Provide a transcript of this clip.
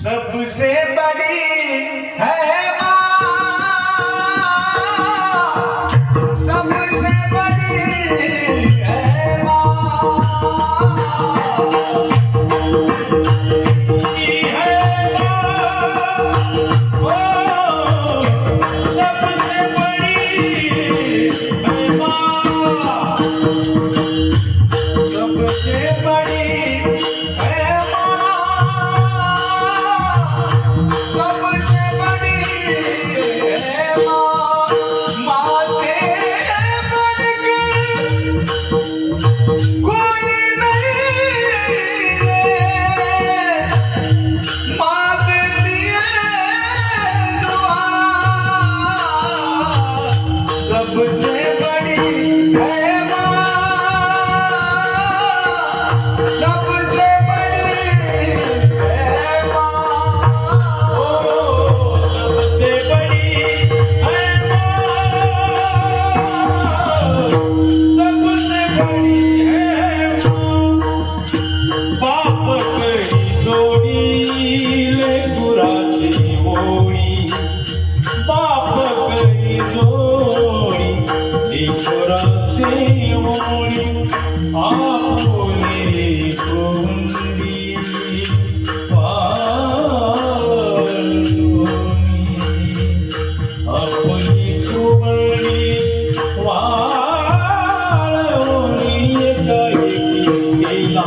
सबसे बड़ी है माँ, सबसे बड़ी है माँ, की है माँ, ओ, सबसे बड़ी है माँ, सबसे बड़ी है माँ, सबसे बड़ी है माँ, माँ से बढ़कर कोई नहीं है, माँ देती है दुआ, सबसे बड़ी है माँ, सबसे बड़ी है माँ, ओ, सबसे बड़ी है माँ, सबसे बड़ी है माँ। बाप करी जोडी लेकराची ओळी, बाप करी जोडी लेकराची ओळी, आपुले कोंडी वाळवणी, आपुली कोंडी वाळवणी, एका एकी केला